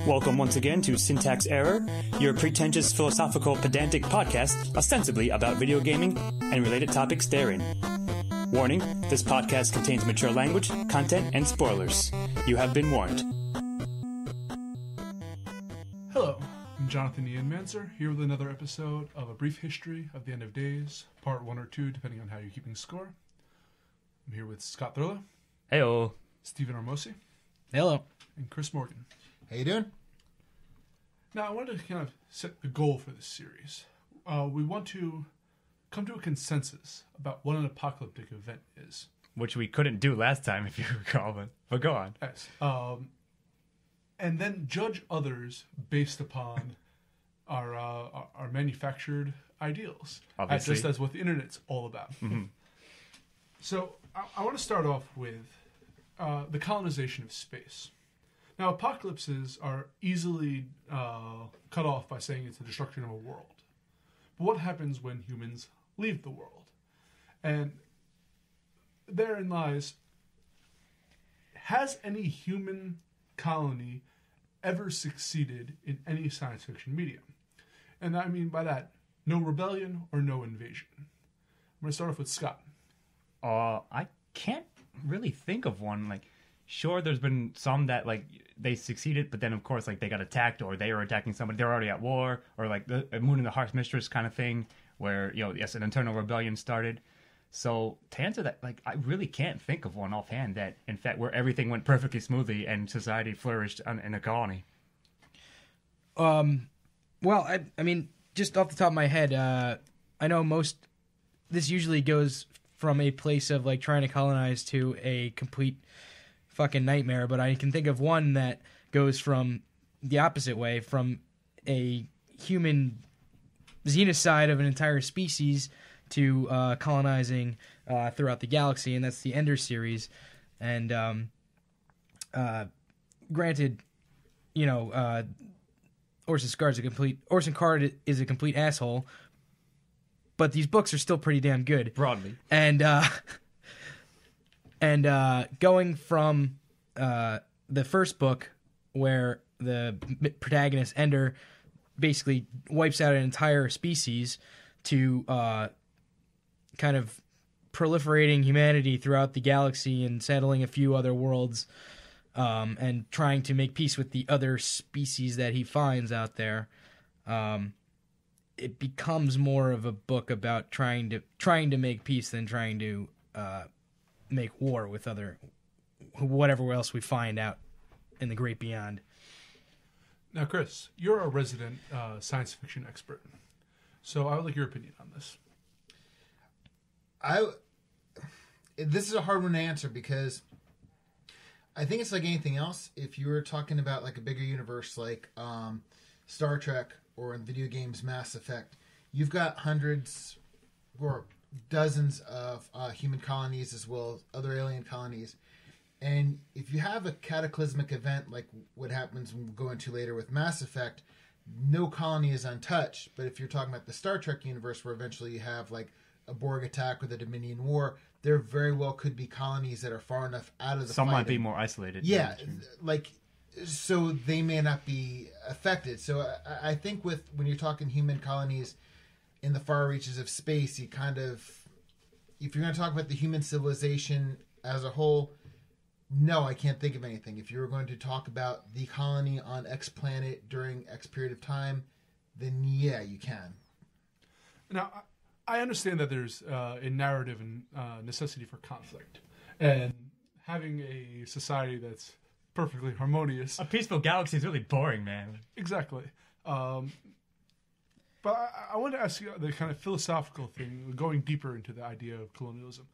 Welcome once again to Syntax Error, your pretentious philosophical pedantic podcast ostensibly about video gaming and related topics therein. Warning, this podcast contains mature language, content, and spoilers. You have been warned. Hello, I'm Jonathan Ian Manser, here with another episode of A Brief History of the End of Days, part 1 or 2, depending on how you're keeping score. I'm here with Scott Thurlow. Heyo. Stephen Armosi. Hello. And Chris Morgan. How you doing? Now, I wanted to kind of set the goal for this series. We want to come to a consensus about what an apocalyptic event is. Which we couldn't do last time, if you recall, but go on. Yes. And then judge others based upon our manufactured ideals. Obviously. Just as what the internet's all about. Mm-hmm. So, I want to start off with the colonization of space. Now, apocalypses are easily cut off by saying it's the destruction of a world. But what happens when humans leave the world? And therein lies, has any human colony ever succeeded in any science fiction medium? And I mean by that, no rebellion or no invasion. I'm going to start off with Scott. I can't really think of one. Like, sure, there's been some that, like, they succeeded, but then, of course, like, they got attacked, or they were attacking somebody, they're already at war, or, like, the Moon and the Heart's Mistress kind of thing, where, you know, yes, an internal rebellion started. So, to answer that, like, I really can't think of one offhand that, in fact, where everything went perfectly smoothly and society flourished in a colony. Well, I mean, just off the top of my head, I know this usually goes from a place of, like, trying to colonize to a complete fucking nightmare, but I can think of one that goes from the opposite way, from a human genocide of an entire species to colonizing throughout the galaxy, and that's the Ender series. And granted, you know, Orson Card is a complete asshole, but these books are still pretty damn good. Broadly. And going from the first book, where the protagonist, Ender, basically wipes out an entire species, to kind of proliferating humanity throughout the galaxy and settling a few other worlds, and trying to make peace with the other species that he finds out there, it becomes more of a book about trying to make peace than trying to make war with whatever else we find out in the great beyond. Now, Chris, you're a resident science fiction expert, so I would like your opinion on this. This is a hard one to answer, because I think it's like anything else. If you were talking about like a bigger universe like Star Trek, or in video games Mass Effect, you've got hundreds or dozens of human colonies as well as other alien colonies. And if you have a cataclysmic event like what happens when we go into later with Mass Effect, no colony is untouched. But if you're talking about the Star Trek universe, where eventually you have like a Borg attack or the Dominion War, there very well could be colonies that are far enough out of the Some fighting. might be more isolated. Yeah, like, so they may not be affected. So I think when you're talking human colonies in the far reaches of space, you kind of, if you're going to talk about the human civilization as a whole, no, I can't think of anything. If you were going to talk about the colony on X planet during X period of time, then yeah, you can. Now, I understand that there's a narrative and necessity for conflict, and having a society that's perfectly harmonious. A peaceful galaxy is really boring, man. Exactly. But I want to ask you the kind of philosophical thing, going deeper into the idea of colonialism.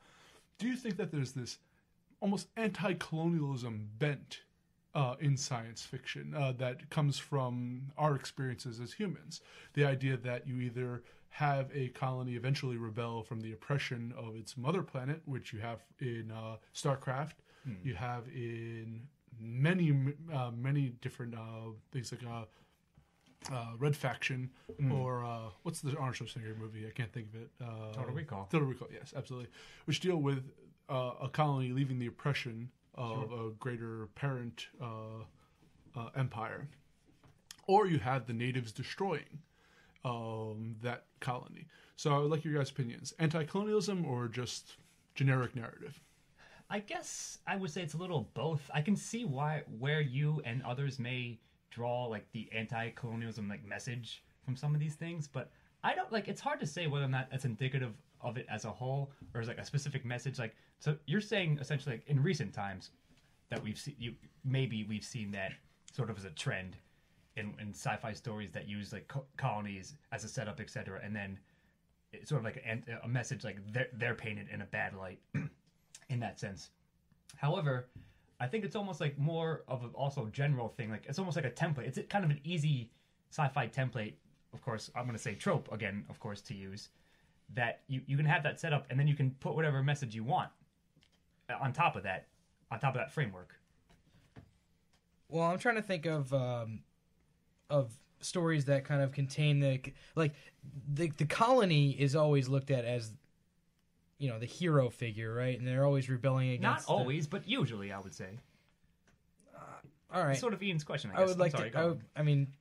Do you think that there's this almost anti-colonialism bent in science fiction that comes from our experiences as humans? The idea that you either have a colony eventually rebel from the oppression of its mother planet, which you have in StarCraft, you have in many different things like Red Faction, or what's the Arnold Schwarzenegger movie? I can't think of it. Total Recall. Total Recall, yes, absolutely. Which deal with a colony leaving the oppression of a greater parent empire. or you have the natives destroying that colony. So I would like your guys' opinions. Anti-colonialism or just generic narrative? I guess I would say it's a little both. I can see where you and others may draw like the anti-colonialism like message from some of these things, but I don't like. It's hard to say whether or not that's indicative of it as a whole or as like a specific message. Like, so you're saying essentially like in recent times that we've seen that sort of as a trend in sci-fi stories that use like colonies as a setup, etc., and then it's sort of like a message like they're painted in a bad light. In that sense. However, I think it's almost like more of an also general thing. Like it's almost like a template. It's kind of an easy sci-fi template, of course, I'm going to say trope again, of course, to use, that you can have that set up and then you can put whatever message you want on top of that framework. Well, I'm trying to think of stories that kind of contain the colony is always looked at as, you know, the hero figure, right? And they're always rebelling against. Not always, but usually, I would say. All right. It's sort of Ian's question, I guess. I would like to. I mean,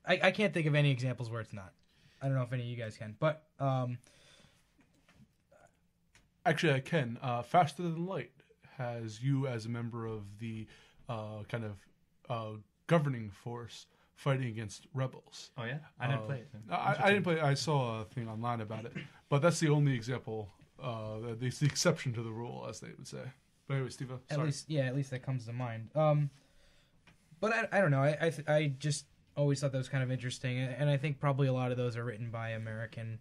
I can't think of any examples where it's not. I don't know if any of you guys can, but actually, I can. Faster Than Light has you as a member of the kind of governing force fighting against rebels. Oh yeah, I didn't play it. I didn't play it. I saw a thing online about it, but that's the only example. It's the exception to the rule, as they would say. But anyway, Steve, sorry. At least that comes to mind. But I don't know. I just always thought that was kind of interesting, and I think probably a lot of those are written by American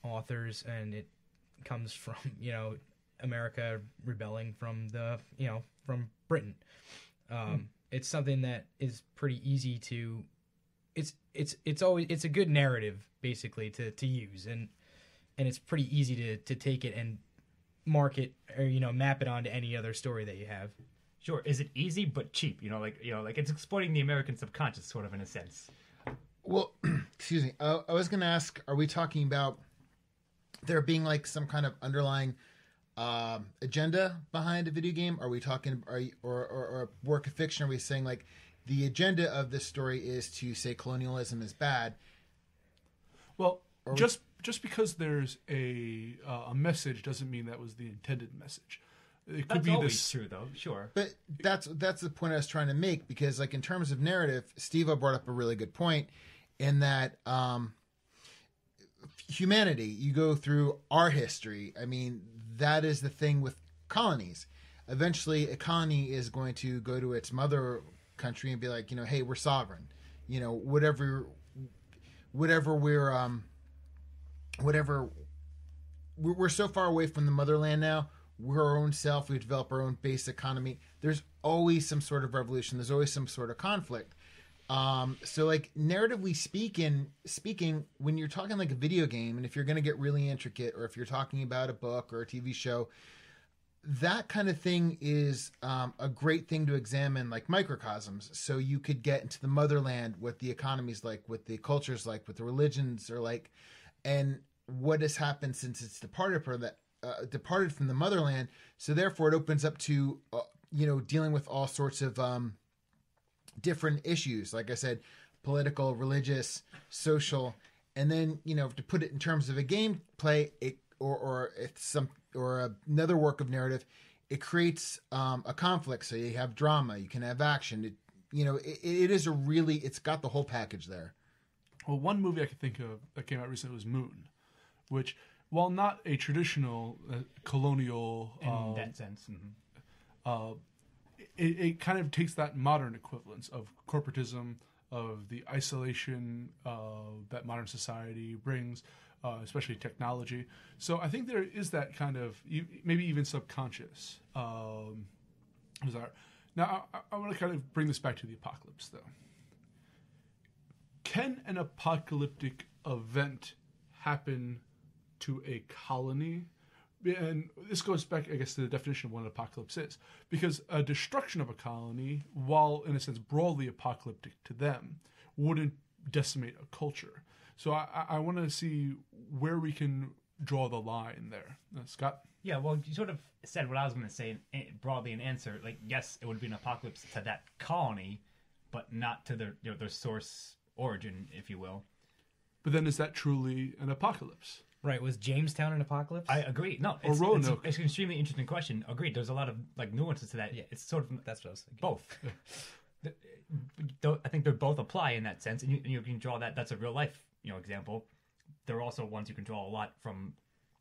authors, and it comes from, you know, America rebelling from from Britain. It's something that is pretty easy to. It's a good narrative basically to use, and it's pretty easy to take it and mark it or, you know, map it onto any other story that you have. Sure. Is it easy but cheap? Like it's exploiting the American subconscious, sort of, in a sense. Well, excuse me. I was going to ask: are we talking about there being like some kind of underlying agenda behind a video game? Are we talking, or a work of fiction? Are we saying like the agenda of this story is to say colonialism is bad? Well, just because there's a message doesn't mean that was the intended message. It could that's be always this true, though. Sure, but that's the point I was trying to make, because like in terms of narrative, Steve-O brought up a really good point in that humanity. You go through our history. I mean, that is the thing with colonies. Eventually, a colony is going to go to its mother country and be like, you know, hey, we're sovereign. You know, whatever we're so far away from the motherland now. We're our own self. We develop our own base economy. There's always some sort of revolution. There's always some sort of conflict. So like narratively speaking, when you're talking like a video game, and if you're going to get really intricate, or if you're talking about a book or a TV show, that kind of thing is a great thing to examine, like microcosms. So you could get into the motherland, what the economy's like, what the culture's like, what the religions are like, and what has happened since it's departed from the motherland. So therefore, it opens up to dealing with all sorts of different issues. Like I said, political, religious, social, and then to put it in terms of a gameplay, or another work of narrative, it creates a conflict. So you have drama, you can have action. It's got the whole package there. Well, one movie I could think of that came out recently was Moon, which, while not a traditional colonial in that sense, it kind of takes that modern equivalence of corporatism, of the isolation that modern society brings, especially technology. So I think there is that kind of maybe even subconscious desire. Now I want to kind of bring this back to the apocalypse, though. Can an apocalyptic event happen to a colony? And this goes back, I guess, to the definition of what an apocalypse is. Because a destruction of a colony, while in a sense broadly apocalyptic to them, wouldn't decimate a culture. So I want to see where we can draw the line there. Scott? Yeah, well, you sort of said what I was going to say broadly in answer. Like, yes, it would be an apocalypse to that colony, but not to their source origin, if you will. But then is that truly an apocalypse? Right. Was Jamestown an apocalypse? I agree. No, Or Roanoke. it's an extremely interesting question. Agreed. There's a lot of like nuances to that. Yeah. It's sort of That's what I was thinking. both. I think they both apply in that sense, and you can draw that. That's a real life example. There are also ones you can draw a lot from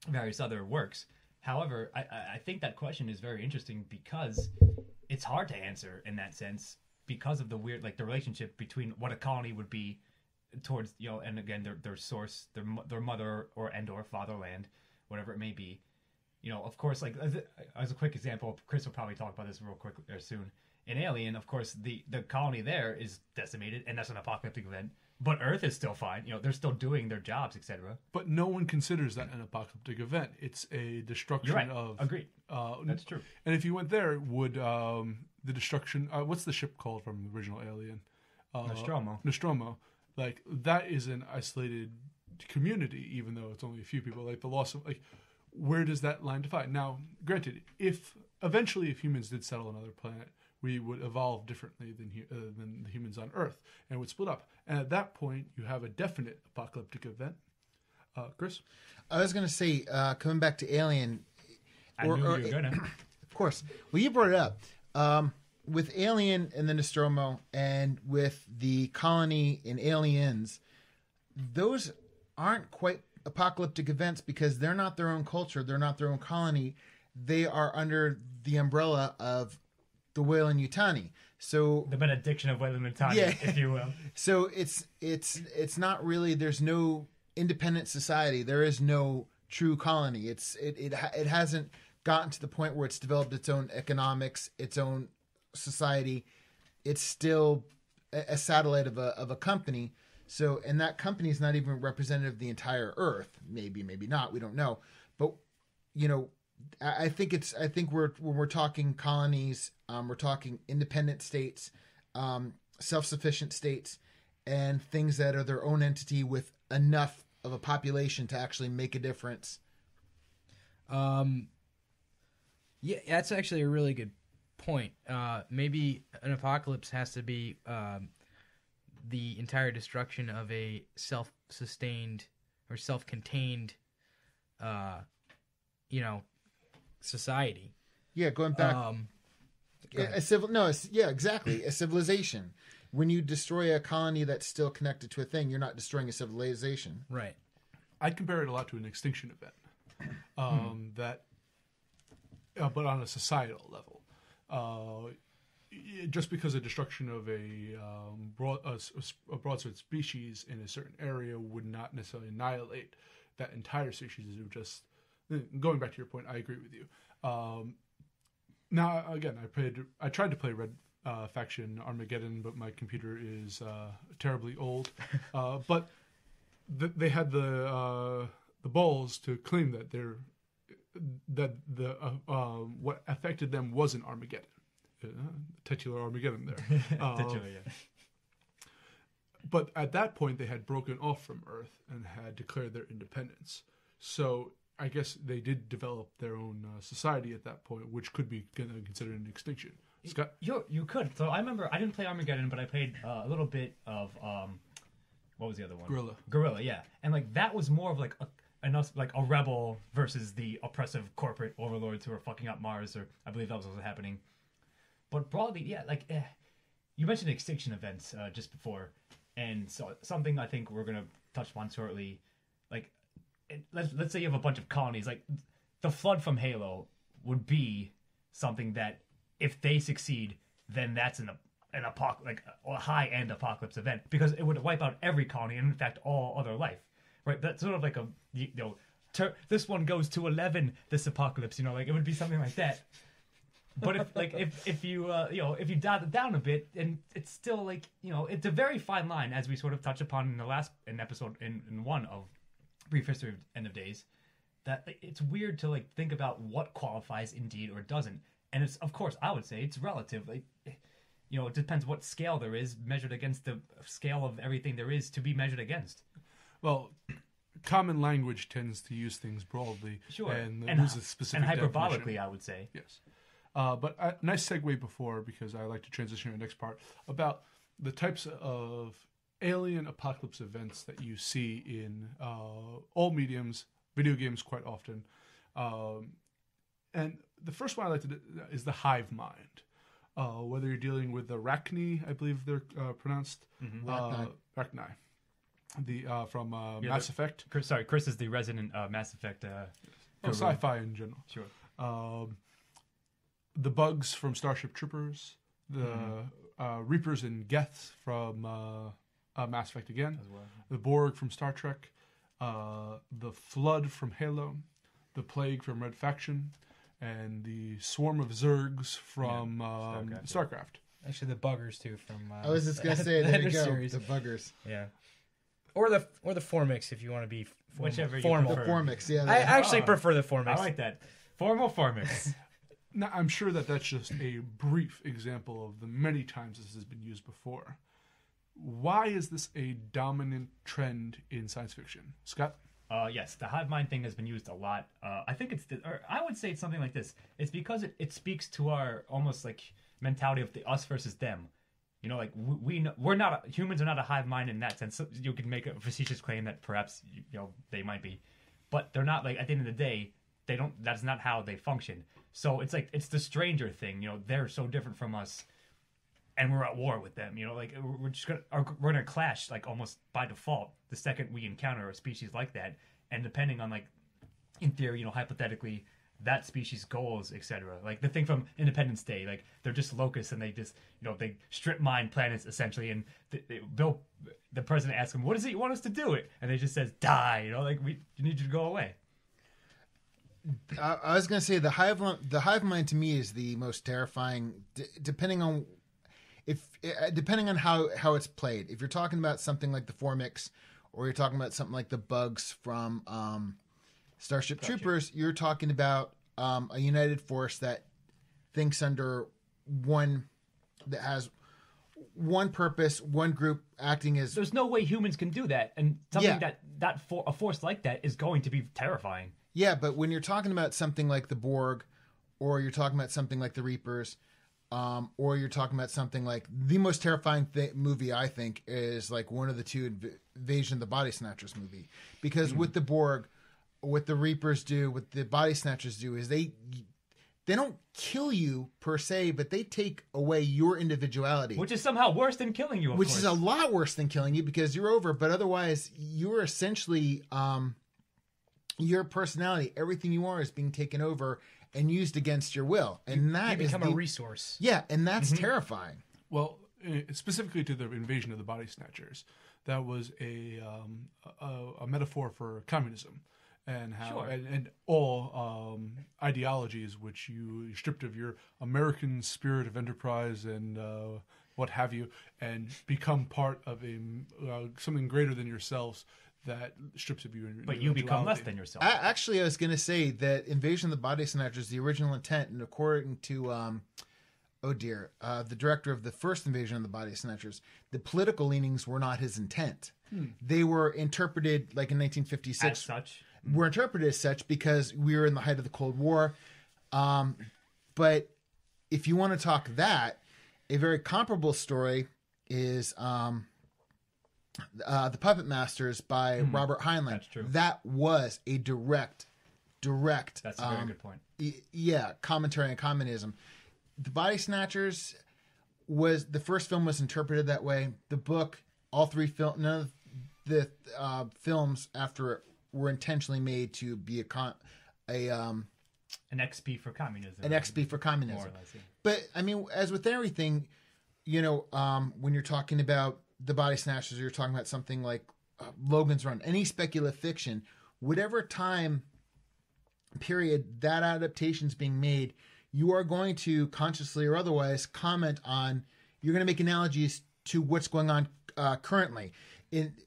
various other works. However, I think that question is very interesting because it's hard to answer in that sense because of the weird, like the relationship between what a colony would be towards, and again, their source, their mother or fatherland, whatever it may be. Of course, like as a quick example, Chris will probably talk about this real quick or soon. In Alien, of course, the colony there is decimated, and that's an apocalyptic event. But Earth is still fine. They're still doing their jobs, etc. But no one considers that an apocalyptic event. It's a destruction You're right. of... Agreed. That's true. And if you went there, would the destruction... what's the ship called from the original Alien? Nostromo. Nostromo. Like, that is an isolated community, even though it's only a few people. Like, the loss of... Like, where does that line divide? Now, granted, if humans did settle on another planet, we would evolve differently than the humans on Earth, and would split up. And at that point, you have a definite apocalyptic event. Chris? I was going to say, coming back to Alien... I knew you were going to. Of course. Well, you brought it up. With Alien and the Nostromo, and with the colony in Aliens, those aren't quite apocalyptic events because they're not their own culture. They're not their own colony. They are under the umbrella of the Weyland-Yutani. So The benediction of Weyland-Yutani, if you will. So it's not really. There's no independent society. There is no true colony. It hasn't gotten to the point where it's developed its own economics, its own society. It's still a satellite of a company. So, and that company is not even representative of the entire Earth. Maybe not. We don't know. But I think when we're talking colonies, we're talking independent states, self-sufficient states, and things that are their own entity with enough of a population to actually make a difference. Yeah, that's actually a really good point. Maybe an apocalypse has to be the entire destruction of a self-sustained or self-contained, society. Yeah, going back. Exactly. A civilization. When you destroy a colony that's still connected to a thing, you're not destroying a civilization. Right. I'd compare it a lot to an extinction event. But on a societal level. Just because a destruction of a broadsword species in a certain area would not necessarily annihilate that entire species. It would just... Going back to your point, I agree with you. Now, again, I tried to play Red Faction Armageddon, but my computer is terribly old. But they had the balls to claim that what affected them wasn't Armageddon. Titular Armageddon there. Titular, yeah. But at that point, they had broken off from Earth and had declared their independence. So I guess they did develop their own society at that point, which could be considered an extinction. Scott? You could. So I remember, I didn't play Armageddon, but I played a little bit of, what was the other one? Guerilla, yeah. And like that was more of like a rebel versus the oppressive corporate overlords who were fucking up Mars, or I believe that was what was happening. But broadly, yeah, you mentioned extinction events just before, and so something I think we're gonna touch on shortly. Like, let's say you have a bunch of colonies. Like, the flood from Halo would be something that, if they succeed, then that's an like a high end apocalypse event because it would wipe out every colony and in fact all other life. Right? That's sort of like this one goes to 11. This apocalypse, like it would be something like that. But if you dial it down a bit, and it's still like it's a very fine line, as we sort of touched upon in episode in one of Brief History of End of Days, that it's weird to like think about what qualifies indeed or doesn't, and it's, of course, I would say it's relative. Like, it depends what scale there is measured against the scale of everything there is to be measured against. Well, common language tends to use things broadly, sure, and use a specific and hyperbolically, definition. I would say. Yes. But a nice segue before, because I like to transition to the next part, about the types of alien apocalypse events that you see in all mediums, video games quite often. And the first one I like to do is the hive mind. Whether you're dealing with the Rachni, I believe they're pronounced. Rachni. From Mass Effect. Sorry, Chris is the resident Mass Effect. Sci-fi in general. Sure. The bugs from Starship Troopers. The Reapers and Geths from Mass Effect again. As well. The Borg from Star Trek. The Flood from Halo. The Plague from Red Faction. And the Swarm of Zergs from Starcraft. Actually, the buggers too from. I was just gonna say, there you go, series. The buggers. Yeah. Or the Formix if you want to be whichever formal. The Formix, yeah. I actually prefer the Formix. I like that. Formal Formix. Now, I'm sure that's just a brief example of the many times this has been used before. Why is this a dominant trend in science fiction? Scott? Yes, the hive mind thing has been used a lot. I think or I would say it's something like this. It's because it speaks to our almost like mentality of the us versus them. You know, like we're not humans are not a hive mind in that sense. So you could make a facetious claim that perhaps they might be, but they're not. Like at the end of the day, they don't. That's not how they function. So it's like it's the stranger thing. You know, they're so different from us, and we're at war with them. You know, like we're gonna clash like almost by default the second we encounter a species like that. And depending on like, in theory, hypothetically, that species' goals, etc. Like the thing from Independence Day, like they're just locusts and they just they strip mine planets essentially. And the president asks them, "What is it you want us to do?" And they just says, "Die." Like you need you to go away. I was going to say the hive mind to me is the most terrifying, depending on how it's played. If you're talking about something like the Formix, or you're talking about something like the bugs from Starship Troopers, you're talking about a united force that thinks under that has one purpose, one group acting as. There's no way humans can do that, and something a force like that is going to be terrifying. Yeah, but when you're talking about something like the Borg, or you're talking about something like the Reapers, or you're talking about something like the most terrifying movie, I think, is like one of the two Invasion of the Body Snatchers movie. Because with the Borg, what the Reapers do, what the Body Snatchers do, is they don't kill you per se, but they take away your individuality. Which is somehow worse than killing you, of course. Which is a lot worse than killing you because you're over, but otherwise you're essentially... your personality, everything you are, is being taken over and used against your will, and that you become a resource. Yeah, and that's terrifying. Well, specifically to the Invasion of the Body Snatchers, that was a metaphor for communism and how and all ideologies which you stripped of your American spirit of enterprise and what have you, and become part of something greater than yourselves. That strips of you. But you become less than yourself. Actually, I was going to say that Invasion of the Body Snatchers, the original intent, and according to, the director of the first Invasion of the Body Snatchers, the political leanings were not his intent. They were interpreted, like in 1956. As such? Were interpreted as such because we were in the height of the Cold War. But if you want to talk that, a very comparable story is... the Puppetmasters by Robert Heinlein. That's true. That was a direct. That's a very good point. Commentary on communism. The Body Snatchers the first film was interpreted that way. The book, none of the films after it were intentionally made to be an XP for communism. An XP for communism. More or less, yeah. But I mean, as with everything, when you're talking about the Body Snatchers, you're talking about something like Logan's Run, any speculative fiction, whatever time period that adaptation's being made, you are going to consciously or otherwise comment on, you're going to make analogies to what's going on currently.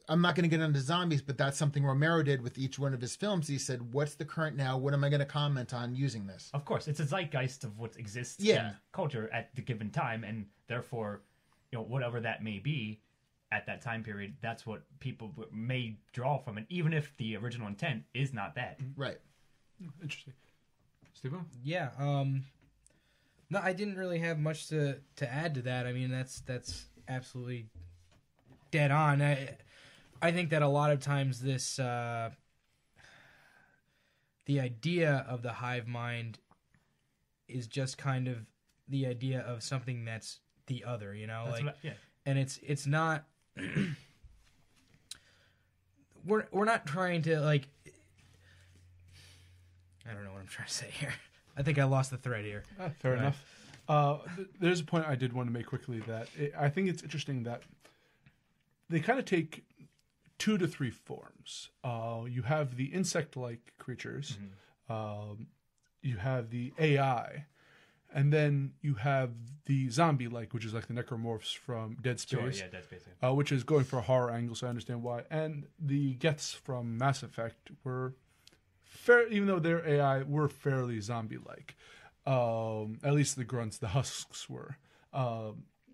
I'm not going to get into zombies, but that's something Romero did with each one of his films. He said, what's the current now? What am I going to comment on using this? Of course, it's a zeitgeist of what exists in culture at the given time, and therefore, whatever that may be, at that time period, that's what people may draw from it, even if the original intent is not that. Right. Interesting. Steve-O? Yeah. No, I didn't really have much to add to that. I mean, that's absolutely dead on. I think that a lot of times this the idea of the hive mind is just kind of the idea of something that's the other, you know, That's like, yeah. and it's not. we're not trying to like. I don't know what I'm trying to say here. I think I lost the thread here. Fair enough. There's a point I did want to make quickly that I think it's interesting that they kind of take 2 to 3 forms. You have the insect-like creatures. You have the AI. And then you have the zombie-like, which is like the necromorphs from Dead Space. Sure, yeah, Dead Space. Yeah. Which is going for a horror angle, so I understand why. And the Geths from Mass Effect were fair, even though their AI were fairly zombie-like. At least the grunts, the husks were. I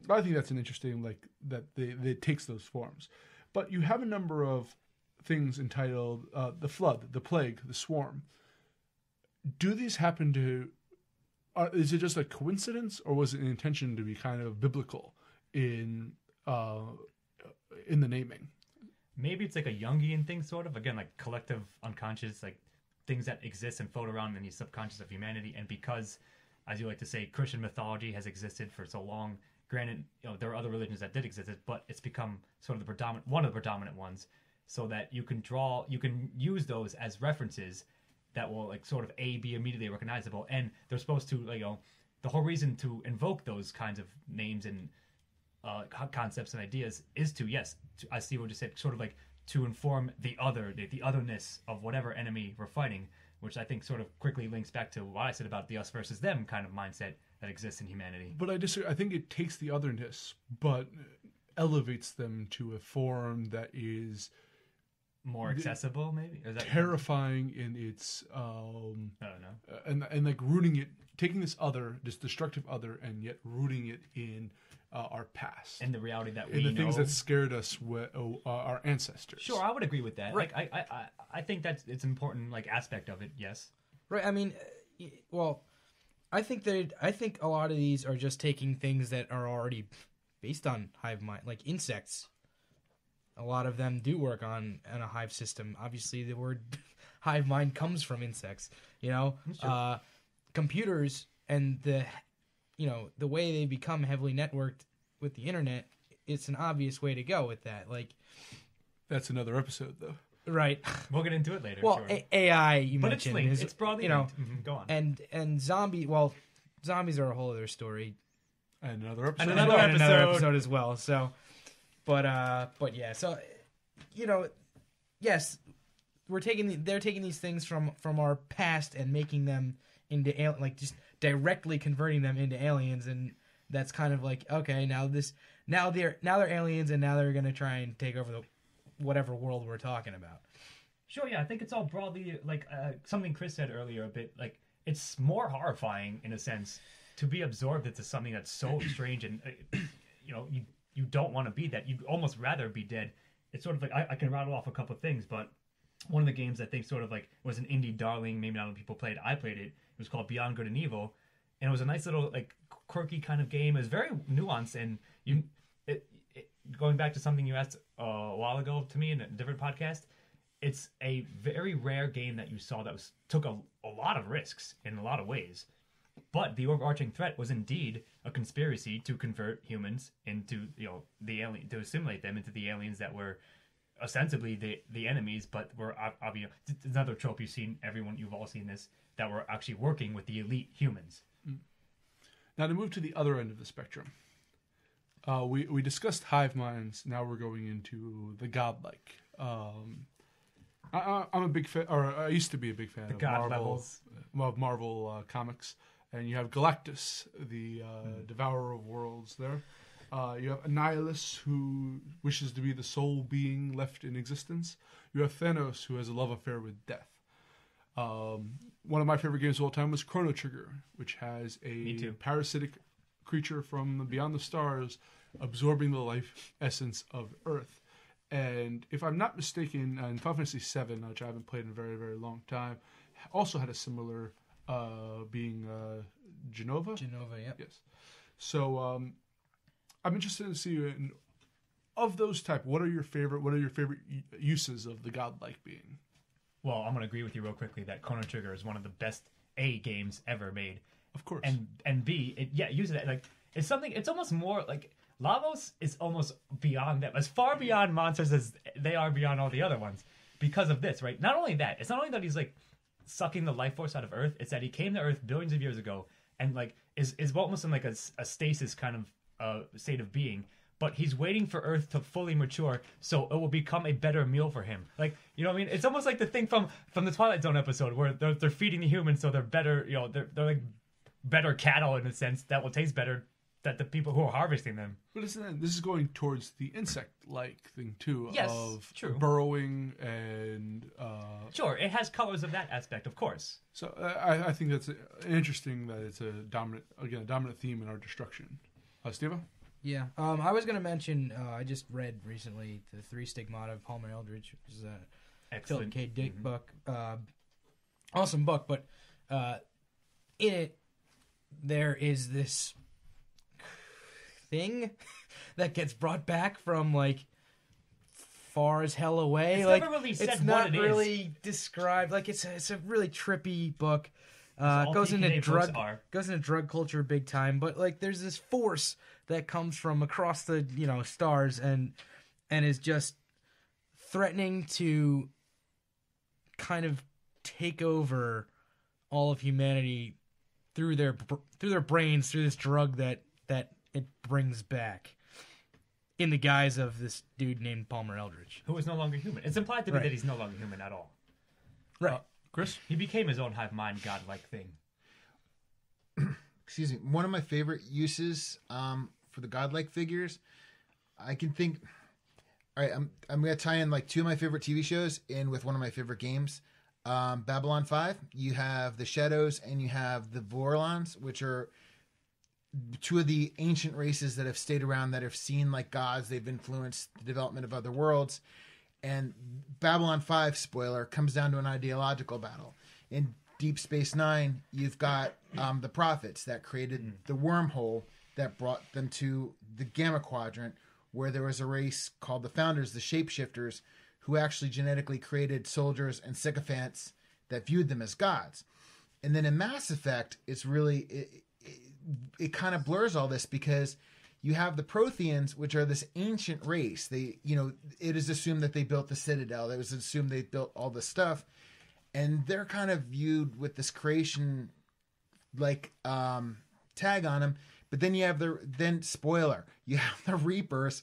think that's an interesting, like, that they takes those forms. But you have a number of things entitled the Flood, the Plague, the Swarm. Do these happen to... is it just a coincidence, or was it an intention to be kind of biblical in the naming? Maybe it's like a Jungian thing, sort of. Again, like collective unconscious, like things that exist and float around in the subconscious of humanity. And because, as you like to say, Christian mythology has existed for so long, granted, you know, there are other religions that did exist, but it's become sort of one of the predominant ones, so that you can use those as references that will like sort of be immediately recognizable, and they're supposed to, like, you know, the whole reason to invoke those kinds of names and concepts and ideas is to I see what you said, sort of like to inform the other, the otherness of whatever enemy we're fighting, which I think sort of quickly links back to what I said about the us versus them kind of mindset that exists in humanity. But I disagree. I think it takes the otherness, but elevates them to a form that is more accessible, maybe? Is that terrifying in its I don't know. and like rooting it, taking this destructive other, and yet rooting it in our past and the reality that we in the know. things that scared us with our ancestors. Sure, I would agree with that. Right. Like I think that's it's an important like aspect of it. Yes. Right. I mean, well, I think a lot of these are just taking things that are already based on hive mind, like insects. A lot of them do work on a hive system. Obviously, the word hive mind comes from insects. You know, computers and the way they become heavily networked with the internet. It's an obvious way to go with that. Like, that's another episode, though. Right. We'll get into it later. Well, sure. AI you but mentioned, it's linked. is, It's broadly you know, linked. Go on. and zombie. Well, zombies are a whole other story. And another episode. Another And another episode. episode as well. So, but yeah. So, you know, yes, they're taking these things from our past and making them into like just directly converting them into aliens, and that's kind of like, okay, now they're aliens, and now they're gonna try and take over the whatever world we're talking about. Sure, yeah, I think it's all broadly like something Chris said earlier a bit. Like, it's more horrifying in a sense to be absorbed into something that's so strange, and you know, you don't want to be that. You'd almost rather be dead. It's sort of like I can rattle off a couple of things, but one of the games I think sort of like was an indie darling. Maybe not a lot of people played. I played it. It was called Beyond Good and Evil, and it was a nice little like quirky kind of game. It was very nuanced, and going back to something you asked a while ago to me in a different podcast, it's a very rare game that you saw that took a lot of risks in a lot of ways. But the overarching threat was indeed a conspiracy to convert humans into, you know, the alien, to assimilate them into the aliens that were ostensibly the enemies, but were obviously another trope you've all seen this, that were actually working with the elite humans. Now to move to the other end of the spectrum. We discussed hive minds. Now we're going into the godlike. I'm a big fan, or I used to be a big fan of God Marvel comics. And you have Galactus, the devourer of worlds there. You have Annihilus, who wishes to be the sole being left in existence. You have Thanos, who has a love affair with death. One of my favorite games of all time was Chrono Trigger, which has a parasitic creature from beyond the stars absorbing the life essence of Earth. And if I'm not mistaken, in Final Fantasy VII, which I haven't played in a very, very long time, also had a similar being Genova? Genova, yeah. Yes. So I'm interested to see of those type, what are your favorite uses of the godlike being? Well, I'm gonna agree with you real quickly that Chrono Trigger is one of the best A games ever made. Of course. And B, use it like it's something. It's almost more like Lavos is almost beyond them, as far beyond monsters as they are beyond all the other ones. Because of this, right? Not only that, it's not only that he's like sucking the life force out of Earth. It's that he came to Earth billions of years ago and like is almost in like a stasis kind of state of being. But he's waiting for Earth to fully mature, so it will become a better meal for him. Like, you know what I mean? It's almost like the thing from the Twilight Zone episode where they're feeding the humans, so they're better. You know, they're like better cattle in a sense that will taste better than the people who are harvesting them. But this is going towards the insect-like thing too. Yes, of true. Burrowing and sure, it has colors of that aspect, of course. So I think that's interesting that it's a dominant theme in our destruction. Steve? Yeah, I was going to mention, I just read recently the 3 Stigmata of Palmer Eldritch, which is a Philip K. Dick book. Awesome book, but in it, there is this thing that gets brought back from, like, far as hell away. It's like, never really said it's what not it is. really described. Like, it's a really trippy book. All Goes into PK books are. drug culture big time, but like there's this force that comes from across the stars and is just threatening to kind of take over all of humanity through their brains through this drug that it brings back in the guise of this dude named Palmer Eldritch, Who is no longer human. It's implied to me that he's no longer human at all. right? Chris? He became his own hive mind godlike thing. Excuse me. One of my favorite uses for the godlike figures, I can think. All right, I'm going to tie in like 2 of my favorite TV shows in with one of my favorite games. Babylon 5, you have the Shadows and you have the Vorlons, which are 2 of the ancient races that have stayed around, that have seen like gods. They've influenced the development of other worlds. And Babylon 5, spoiler, comes down to an ideological battle. In Deep Space Nine, you've got the Prophets that created the wormhole that brought them to the Gamma Quadrant, where there was a race called the Founders, the Shapeshifters, who actually genetically created soldiers and sycophants that viewed them as gods. And then in Mass Effect, it's really, it kind of blurs all this because you have the Protheans, which are this ancient race. They, it is assumed that they built the Citadel. It was assumed they built all this stuff. And they're kind of viewed with this creation, like, tag on them. But then you have spoiler, you have the Reapers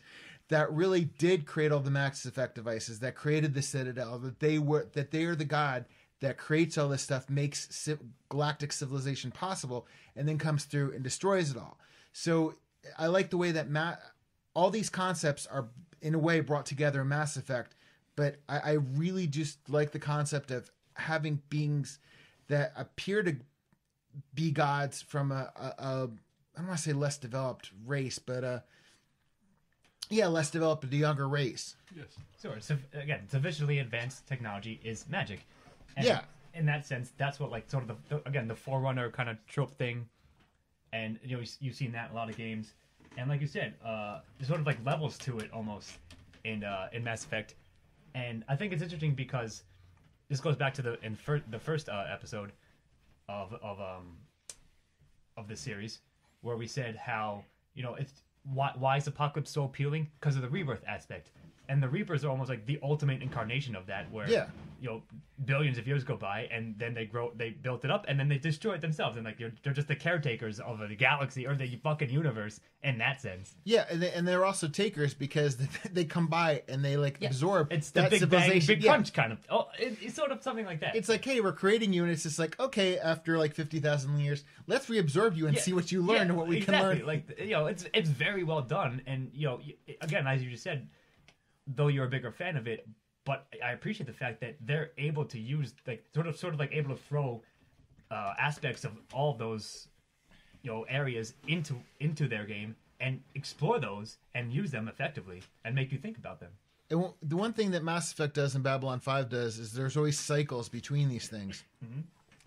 that really did create all the Mass Effect devices, that created the Citadel, that they are the god that creates all this stuff, makes galactic civilization possible, and then comes through and destroys it all. So I like the way that all these concepts are, in a way, brought together in Mass Effect, but I really just like the concept of having beings that appear to be gods from I don't want to say less developed race, but less developed, a younger race. Yes. Sure. So again, sufficiently advanced technology is magic. And yeah. In that sense, that's what like sort of the Forerunner kind of trope thing. And you've seen that in a lot of games, and like you said, there's sort of like levels to it almost in Mass Effect, and I think it's interesting because this goes back to the first episode of this series, where we said how it's why is Apocalypse so appealing because of the rebirth aspect, and the Reapers are almost like the ultimate incarnation of that, where billions of years go by and then they built it up and then they destroy it themselves, and like they're just the caretakers of the galaxy or the fucking universe in that sense. Yeah, and they're also takers because they come by and they absorb. It's the that Big Bang, civilization. Big Punch kind of. Oh, it's sort of something like that. It's like, hey, we're creating you, and it's just like, okay, after like 50,000 years, let's reabsorb you and see what you learn and what we can learn. Like it's very well done, and again, as you just said, though you're a bigger fan of it, but I appreciate the fact that they're able to use like sort of like able to throw aspects of all of those areas into their game and explore those and use them effectively and make you think about them. And the one thing that Mass Effect does and Babylon 5 does is there's always cycles between these things. Mm-hmm.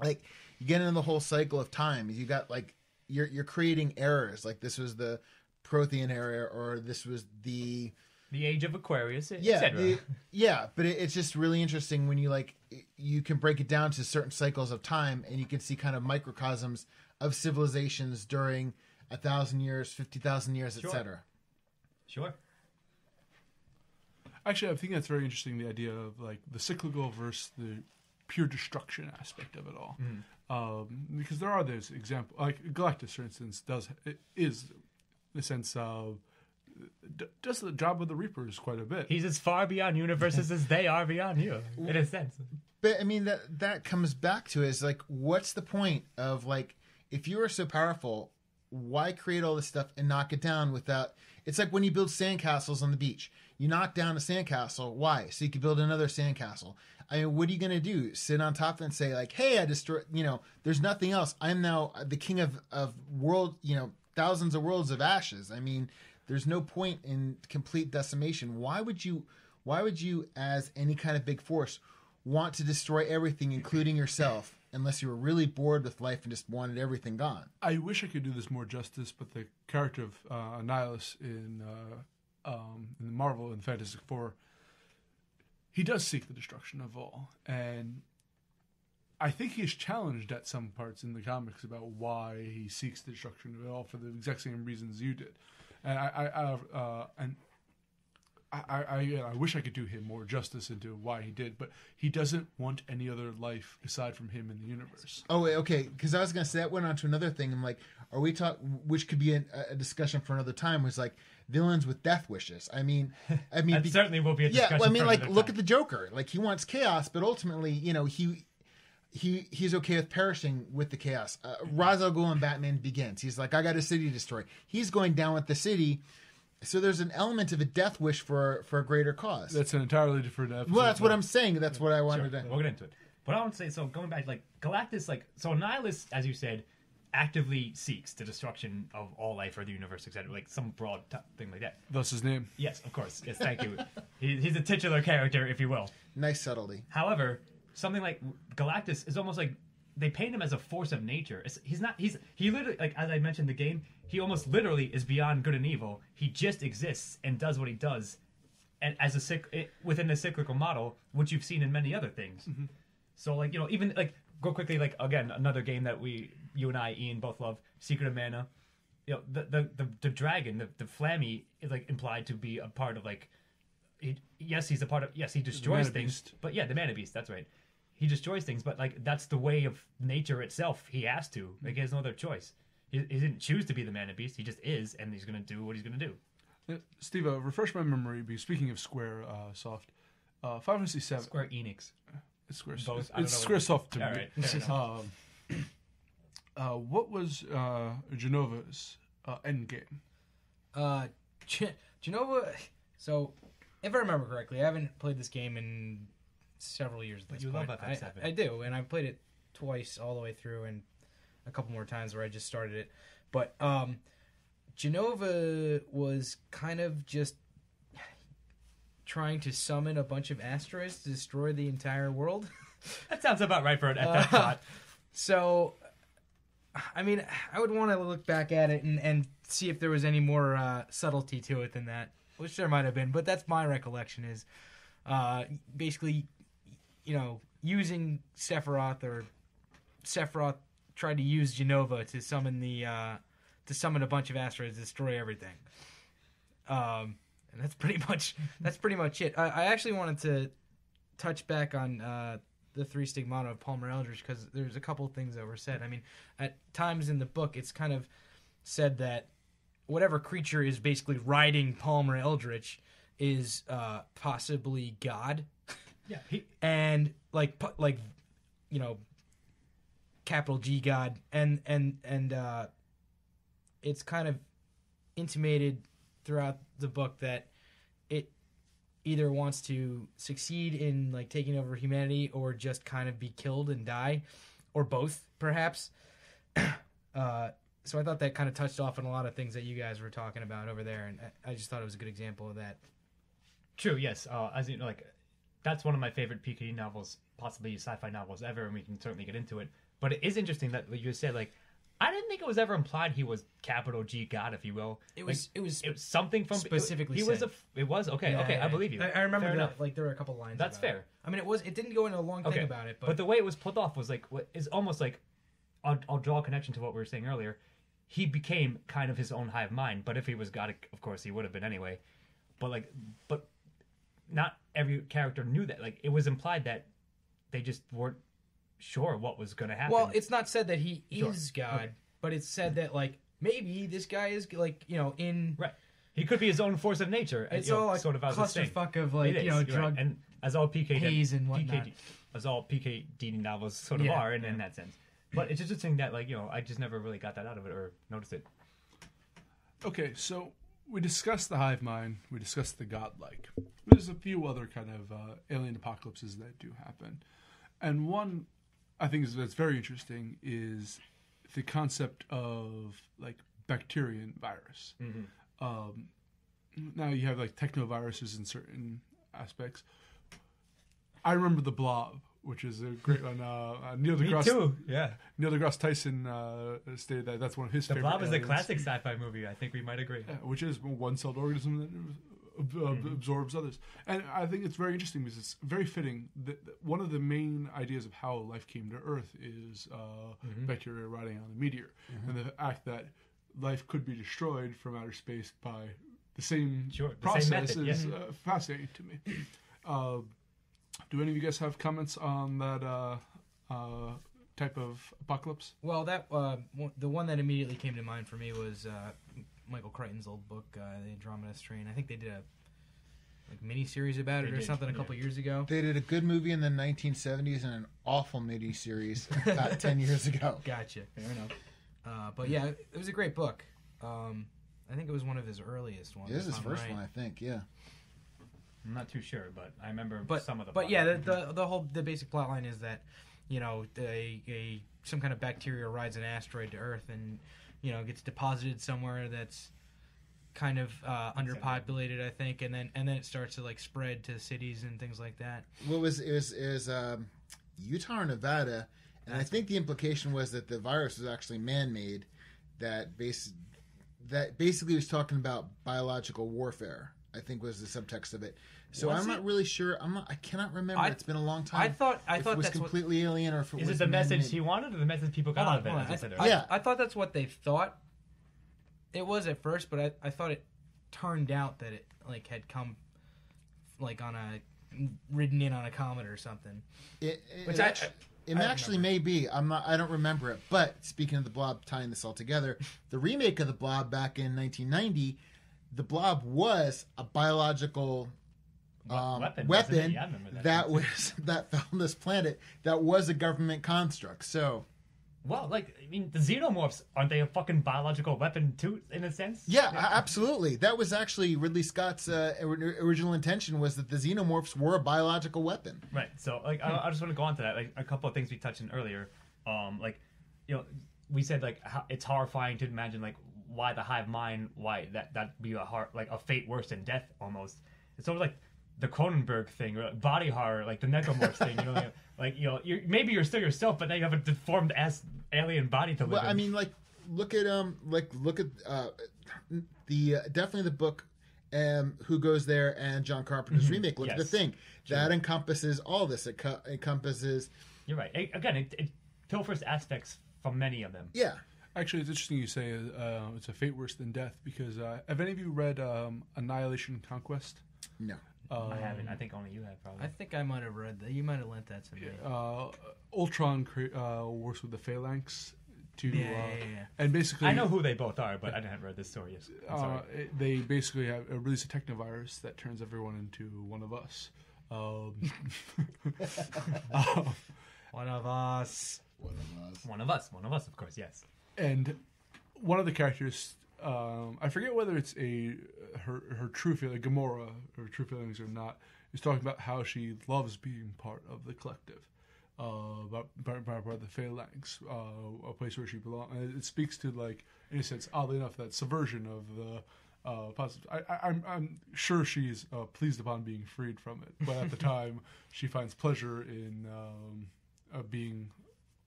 Like you get into the whole cycle of time. You got like you're creating eras. Like this was the Prothean era, or this was the The age of Aquarius, Yeah, etc. but it's just really interesting when you can break it down to certain cycles of time, and you can see kind of microcosms of civilizations during 1,000 years, 50,000 years, Sure. etc. Sure. Actually, I think that's very interesting. The idea of like the cyclical versus the pure destruction aspect of it all, because there are those examples. Like Galactus, for instance, is in the sense of does the job of the Reapers quite a bit. He's as far beyond universes as they are beyond you, in a sense. But I mean that comes back to is like, what's the point of like, if you are so powerful, why create all this stuff and knock it down without? It's like when you build sandcastles on the beach. You knock down a sandcastle. Why? So you can build another sandcastle. I mean, what are you going to do? Sit on top and say like, hey, I destroyed, there's nothing else. I'm now the king of world, thousands of worlds of ashes. I mean, there's no point in complete decimation. Why would you, as any kind of big force, want to destroy everything, including yourself, unless you were really bored with life and just wanted everything gone? I wish I could do this more justice, but the character of Annihilus in Marvel and Fantastic Four, he does seek the destruction of all, and I think he is challenged at some parts in the comics about why he seeks the destruction of it all for the exact same reasons you did. And I wish I could do him more justice into why he did, but he doesn't want any other life aside from him in the universe. Oh, wait, okay, because I was going to say that went on to another thing. I'm like, are we which could be a discussion for another time, was like villains with death wishes. I mean, That certainly will be a discussion. Yeah, well, I mean, for like, another look time. at the Joker. Like, he wants chaos, but ultimately, he's okay with perishing with the chaos. Ra's al Ghul in Batman Begins. He's like, I got a city to destroy. He's going down with the city. So there's an element of a death wish for a greater cause. That's an entirely different episode. Well, that's what I'm saying. That's what I wanted Sure, to. we'll get into it. But I want to say, so going back, like Galactus, like so Annihilus, as you said, actively seeks the destruction of all life or the universe, etc. Like some broad thing like that. That's his name. Yes, of course. Yes, thank you. He's a titular character, if you will. Nice subtlety. However, something like Galactus is almost like they paint him as a force of nature. He's not. He literally, like as I mentioned in the game, he almost literally is beyond good and evil. He just exists and does what he does, and as within the cyclical model, which you've seen in many other things. Mm-hmm. So like even like go quickly, like again another game that you and I, Ian, both love, Secret of Mana. The dragon, the Flammy is like implied to be a part of like. He's a part of. Yes, he destroys things. But yeah, the Mana Beast. That's right. He destroys things, but like that's the way of nature itself. He has to. Like he has no other choice. He didn't choose to be the Mana Beast. He just is, and he's going to do what he's going to do. Steve, refresh my memory. Because speaking of Square Soft, Final Fantasy VII. Square Enix. It's Square. Both, it's Square Soft to all me. right, fair enough. What was Genova's end game? Genova. So, if I remember correctly, I haven't played this game in several years at this You point. love FF7. I do, and I've played it twice all the way through, and a couple more times where I just started it. But Genova was kind of just trying to summon a bunch of asteroids to destroy the entire world. That sounds about right for an FF plot. So, I mean, I would want to look back at it and see if there was any more subtlety to it than that, which there might have been. But that's my recollection is basically, using Sephiroth, or Sephiroth tried to use Genova to summon a bunch of asteroids to destroy everything. And that's pretty much it. I actually wanted to touch back on the three stigmata of Palmer Eldritch, because there's a couple things that were said. I mean, at times in the book, it's kind of said that whatever creature is basically riding Palmer Eldritch is possibly God. Yeah, and capital G God, and it's kind of intimated throughout the book that it either wants to succeed in like taking over humanity or just kind of be killed and die, or both perhaps. So I thought that kind of touched off on a lot of things that you guys were talking about over there, and I just thought it was a good example of that. True. Yes. As you know, like that's one of my favorite PK novels, possibly sci-fi novels ever, and we can certainly get into it. But it is interesting that you said, like, I didn't think it was ever implied he was capital G God, if you will. It was something from specifically He said. It was okay. Yeah, okay, yeah, I believe you. I remember Fair that. enough. Like there were a couple lines. That's about fair. It. I mean, it didn't go into a long thing about it, but the way it was pulled off was like is almost like I'll draw a connection to what we were saying earlier. He became kind of his own hive mind, but if he was God, of course he would have been anyway. But not every character knew that. Like it was implied that they just weren't sure what was going to happen. Well, it's not said that he is God, but it's said that like maybe this guy is like in right. He could be his own force of nature. It's all like sort of as a thing. clusterfuck of like drug right. And as all haze and whatnot. as all PKD novels sort of are in that sense. But it's just a thing that I just never really got that out of it or noticed it. Okay, so we discussed the hive mind. We discussed the godlike. There's a few other kind of alien apocalypses that do happen, and one I think that's very interesting is the concept of like bacterian virus. Mm-hmm. Now you have like technoviruses in certain aspects. I remember the Blob, which is a great one. Neil deGrasse, too. Yeah. Neil deGrasse Tyson stated that that's one of his favorite. The Blob is a aliens. classic sci-fi movie. I think we might agree. Which is a one-celled organism that absorbs others. And I think it's very interesting because it's very fitting that one of the main ideas of how life came to Earth is bacteria riding on a meteor. And the fact that life could be destroyed from outer space by the same process same method, is fascinating to me. Do any of you guys have comments on that type of apocalypse? Well, that the one that immediately came to mind for me was Michael Crichton's old book, The Andromeda Strain. I think they did a mini-series about it or something a couple years ago. They did a good movie in the 1970s and an awful mini-series about 10 years ago. Gotcha. Fair enough. But yeah, it was a great book. I think it was one of his earliest ones. It is his first one, I think, yeah. I'm not too sure, but I remember some of the. But yeah, the basic plot line is that some kind of bacteria rides an asteroid to Earth and gets deposited somewhere that's kind of underpopulated, I think, and then it starts to like spread to cities and things like that. Well, it was Utah or Nevada, and I think the implication was that the virus was actually man-made. That basically was talking about biological warfare, I think was the subtext of it. So I'm not really sure. I cannot remember. It's been a long time. I thought it was completely alien, or if it was. Is it the message he wanted, or the message people got out of it? I thought that's what they thought it was at first, but I thought it turned out that it like had come like ridden in on a comet or something. It actually may be. I don't remember it. But speaking of the Blob, tying this all together, the remake of the Blob back in 1990, the Blob was a biological weapon that fell on this planet that was a government construct. So, well, the xenomorphs, aren't they a fucking biological weapon too, in a sense? Yeah, absolutely. That was actually Ridley Scott's original intention, was that the xenomorphs were a biological weapon. Right. So, I just want to go on to that. Like a couple of things we touched on earlier. We said how it's horrifying to imagine why the hive mind, why that'd be a fate worse than death almost. It's sort of like the Cronenberg thing, or body horror, like the necromorph thing. Maybe you're still yourself, but now you have a deformed ass alien body to live in. Well, I mean, look at the definitely the book, Who Goes There, and John Carpenter's remake. Look at the thing that encompasses all this. It encompasses. You're right. Again, it pilfers aspects from many of them. Yeah. Actually, it's interesting you say it's a fate worse than death, because have any of you read Annihilation and Conquest? No. I haven't. I think only you have, probably. I think I might have read that. You might have lent that to me. Ultron works with the Phalanx to... And basically... I know who they both are, but I haven't read this story yet. They basically have released a technovirus that turns everyone into one of us. One of us. One of us, of course, yes. And one of the characters, I forget whether it's her true feeling, Gamora, her true feelings or not, is talking about how she loves being part of the collective, part of the Phalanx, a place where she belongs. And it speaks to, in a sense, oddly enough, that subversion of the positive. I'm sure she's pleased upon being freed from it, but at the time, she finds pleasure in being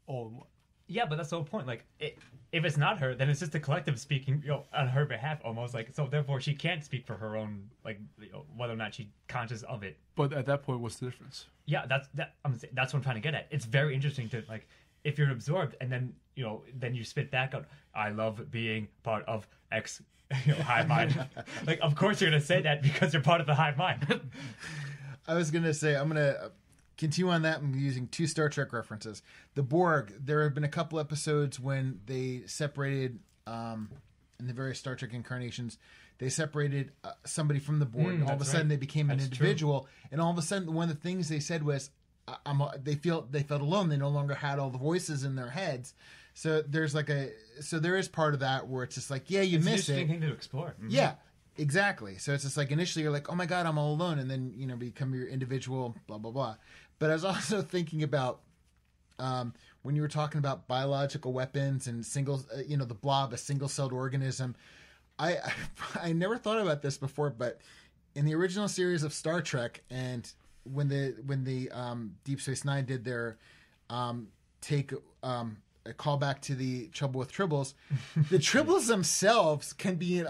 all in one. Yeah, but that's the whole point. Like, if it's not her, then it's just the collective speaking, on her behalf, almost. Like, so therefore, she can't speak for her own, like, whether or not she's conscious of it. But at that point, what's the difference? Yeah, that's what I'm trying to get at. It's very interesting to, like, if you're absorbed and then then you spit back out, I love being part of X hive mind. Like, of course you're gonna say that because you're part of the hive mind. I was gonna say I'm gonna continue on that. I'm using 2 Star Trek references. The Borg. There have been a couple episodes when they separated in the various Star Trek incarnations. They separated somebody from the Borg, and all of a sudden they became an individual. True. And all of a sudden, one of the things they said was, they felt alone. They no longer had all the voices in their heads. So there's there is part of that where it's just like, yeah, you miss it. It's an interesting thing to explore. Mm-hmm. Yeah, exactly. So it's just like initially you're like, oh my God, I'm all alone. And then, become your individual, blah, blah, blah. But I was also thinking about when you were talking about biological weapons and the Blob, a single-celled organism. I never thought about this before, but in the original series of Star Trek, and when the Deep Space Nine did their a callback to the Trouble with Tribbles, the Tribbles themselves can be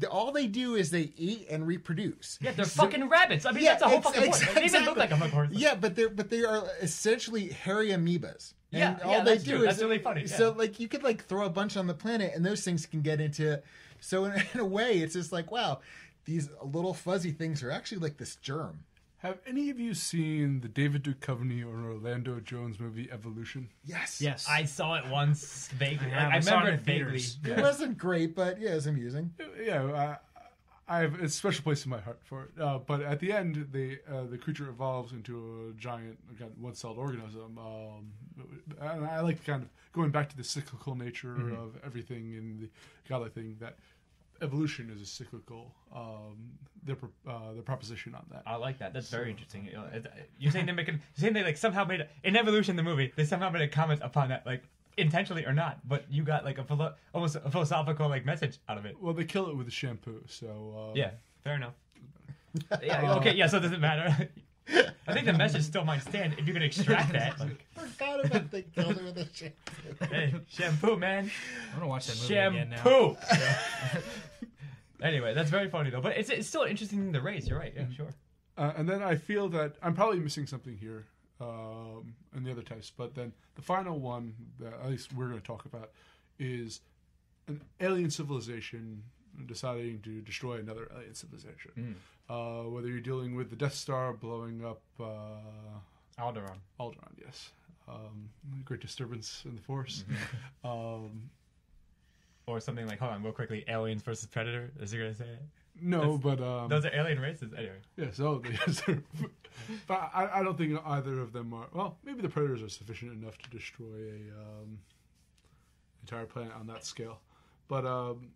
all they do is they eat and reproduce. Yeah, they're fucking rabbits. I mean, that's a whole fucking point. They even look like a horse. Yeah, but they are essentially hairy amoebas. And all they do that's really funny. Yeah. So you could throw a bunch on the planet, and those things can get into. So in a way, it's just like, wow, these little fuzzy things are actually like this germ. Have any of you seen the David Duchovny or Orlando Jones movie Evolution? Yes. I saw it once vaguely. I remember it vaguely. It wasn't great, but yeah, it was amusing. Yeah, I have a special place in my heart for it. But at the end, the creature evolves into a giant, one-celled organism. And I like kind of going back to the cyclical nature of everything in the godlike thing, that evolution is a cyclical their proposition on that. I like that. That's very interesting. You're saying they like somehow made in Evolution the movie, they somehow made a comment upon that, like intentionally or not, but you got like almost a philosophical like message out of it. Well, they kill it with a shampoo, so yeah, fair enough. Yeah, okay, yeah, so it doesn't matter. I think the message still might stand if you can extract that. Like, forgot about they killed it with a shampoo. Hey, shampoo, man. I'm gonna watch that movie again now. Shampoo. Anyway, that's very funny though. But it's still interesting in the race. You're right. Yeah, sure. And then I feel that I'm probably missing something here in the other types. But then the final one that at least we're going to talk about is an alien civilization deciding to destroy another alien civilization. Whether you're dealing with the Death Star blowing up Alderaan, yes. Great disturbance in the Force. Or something like, hold on, real quickly, Aliens versus Predator. Is he going to say it? No, but those are alien races anyway. Yes, but I don't think either of them are. Well, maybe the Predators are sufficient enough to destroy a entire planet on that scale. But I'm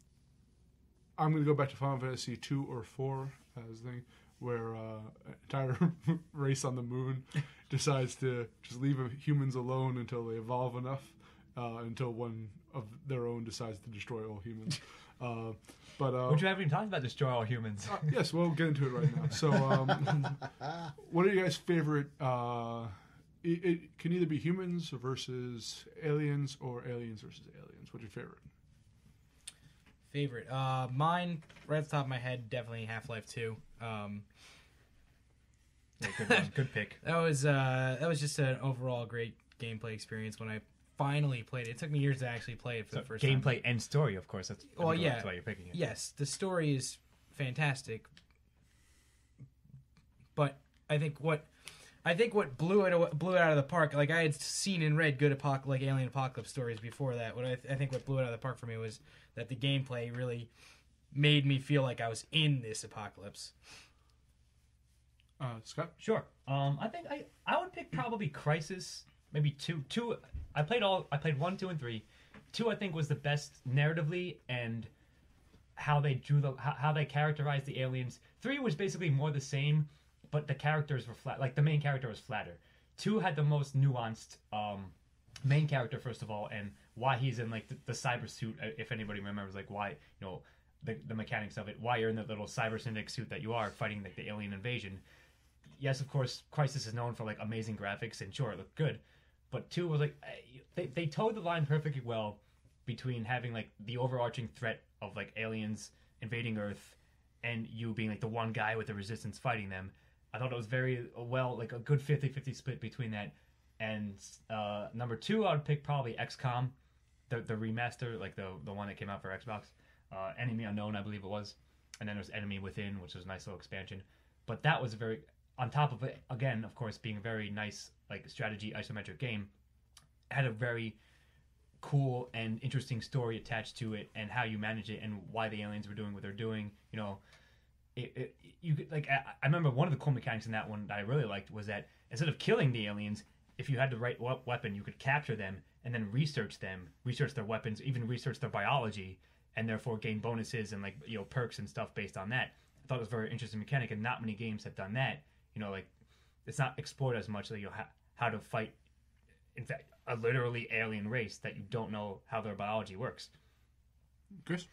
going to go back to Final Fantasy 2 or 4 as the thing where an entire race on the moon decides to just leave humans alone until they evolve enough, until one of their own decides to destroy all humans. Which we haven't even talked about destroy all humans. Yes, we'll get into it right now. So, what are your guys' favorite? It can either be humans versus aliens or aliens versus aliens. What's your favorite? Mine, right off the top of my head, definitely Half-Life 2. Yeah, good one. Good pick. That was just an overall great gameplay experience when I finally played it. It took me years to actually play it for the first time. Gameplay and story, of course. That's why you're picking it. Yes, the story is fantastic, but I think what blew it out of the park. Like, I had seen and read good alien apocalypse stories before that. What I think what blew it out of the park for me was that the gameplay really made me feel like I was in this apocalypse. Scott? Sure. I think I would pick probably Crysis. Maybe 2. 2. I played 1, 2, and 3. 2, I think, was the best narratively and how they how they characterized the aliens. 3 was basically more the same, but the characters were flat. Like, the main character was flatter. 2 had the most nuanced main character, first of all, and why he's in like the cyber suit. If anybody remembers, like, why, the mechanics of it, why you're in the little cyber syndic suit that you are fighting like the alien invasion. Yes, of course, Crysis is known for like amazing graphics, and sure, it looked good, But 2 was like they towed the line perfectly well between having like the overarching threat of like aliens invading Earth and you being like the one guy with the resistance fighting them. I thought it was very well, like a good 50-50 split between that. And number 2, I would pick probably XCOM, the remaster, like the one that came out for Xbox. Enemy Unknown, I believe it was. And then there's Enemy Within, which was a nice little expansion. But that was a very, on top of it, again, of course, being a very nice like strategy isometric game, had a very cool and interesting story attached to it, and how you manage it, and why the aliens were doing what they're doing. You know, you could, like, I remember one of the cool mechanics in that one that I really liked was that instead of killing the aliens, if you had the right weapon, you could capture them and then research their weapons, even research their biology, and therefore gain bonuses and like, you know, perks and stuff based on that. I thought it was a very interesting mechanic, and not many games have done that. You know, like, it's not explored as much, like, you know, how to fight, in fact, a literally alien race that you don't know how their biology works. Chris?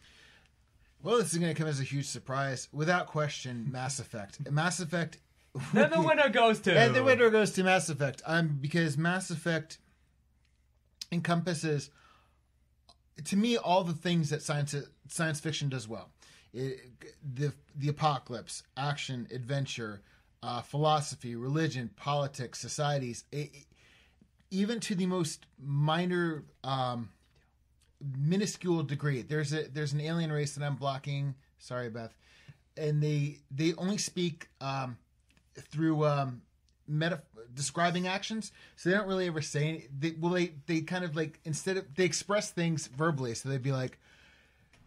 Well, this is going to come as a huge surprise. Without question, Mass Effect. Mass Effect... Then the winner goes to... And the winner goes to Mass Effect. Because Mass Effect encompasses, to me, all the things that science fiction does well. The apocalypse, action, adventure, philosophy, religion, politics, societies, even to the most minor, minuscule degree. There's an alien race that I'm blocking. Sorry, Beth. And they only speak through describing actions, so they don't really ever say they kind of like, instead of, they express things verbally, so they'd be like,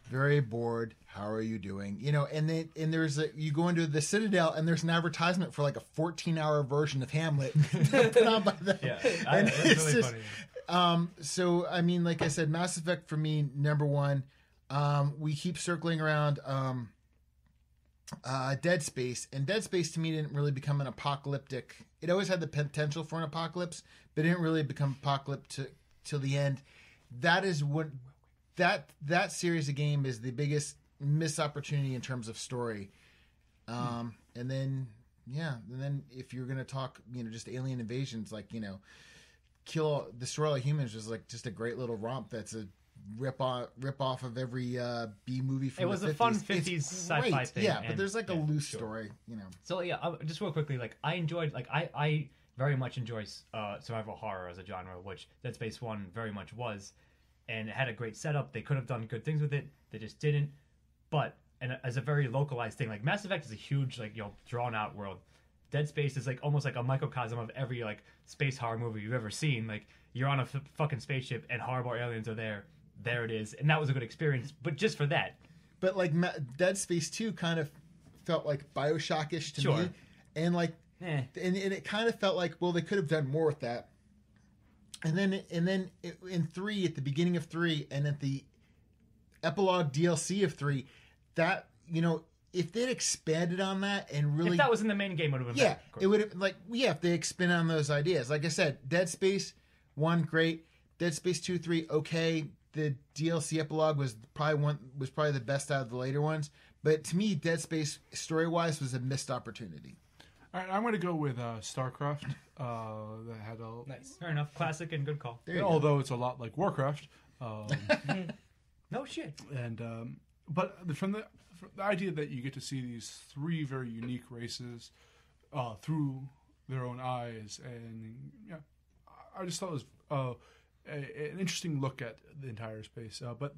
very bored, how are you doing, you know, and there's you go into the Citadel and there's an advertisement for like a 14-hour version of Hamlet put on by them. Yeah, and that's it's really just funny. So I mean, like I said, Mass Effect for me, number 1. We keep circling around Dead Space, and Dead Space to me didn't really become an apocalyptic. It always had the potential for an apocalypse, but it didn't really become apocalypse till the end. That is what that series of game is the biggest missed opportunity in terms of story. And then if you're gonna talk, you know, just alien invasions, like, you know, destroy all humans was like just a great little romp. That's a rip off of every B movie from the 50s. It was a fun 50s sci-fi thing. Yeah, but there's like a loose story, you know. So yeah, just real quickly, like, I enjoyed, like, I very much enjoy survival horror as a genre, which Dead Space 1 very much was, and it had a great setup. They could have done good things with it, they just didn't. But, and as a very localized thing, like, Mass Effect is a huge, like, you know, drawn out world. Dead Space is like almost like a microcosm of every like space horror movie you've ever seen. Like, you're on a fucking spaceship and horrible aliens are there. There it is, and that was a good experience, but just for that. But like Dead Space 2 kind of felt like Bioshock-ish to me, and like, and it kind of felt like, well, they could have done more with that. And then in 3, at the beginning of 3, and at the epilogue DLC of 3, that, you know, if they'd expanded on that and really, if that was in the main game, it would have been better. It would have, like, if they expand on those ideas. Like I said, Dead Space 1, great. Dead Space 2, 3, okay. The DLC epilogue was probably the best out of the later ones. But to me, Dead Space, story-wise, was a missed opportunity. All right, I'm going to go with StarCraft. That had a nice, fair enough, classic and good call. Although it's a lot like Warcraft. No shit. And but from the idea that you get to see these 3 very unique races through their own eyes, and yeah, I just thought it was an interesting look at the entire space. But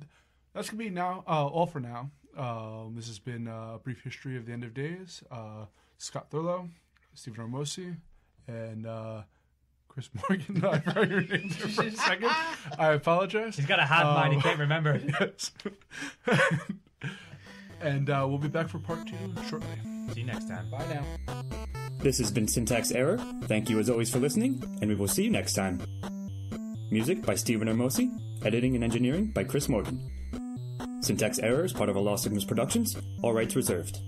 that's going to be now all for now. This has been a brief history of the End of Days. Scott Thurlow, Stephen Ormosi, and Chris Morgan. I forgot your name there for a second. I apologize. He's got a hot mind. He can't remember. Yes. And we'll be back for part 2 shortly. See you next time. Bye now. This has been Syntax Error. Thank you as always for listening, and we will see you next time. Music by Stephen Ormosi. Editing and engineering by Chris Morgan. Syntax Error is part of a Lost Signals Productions. All rights reserved.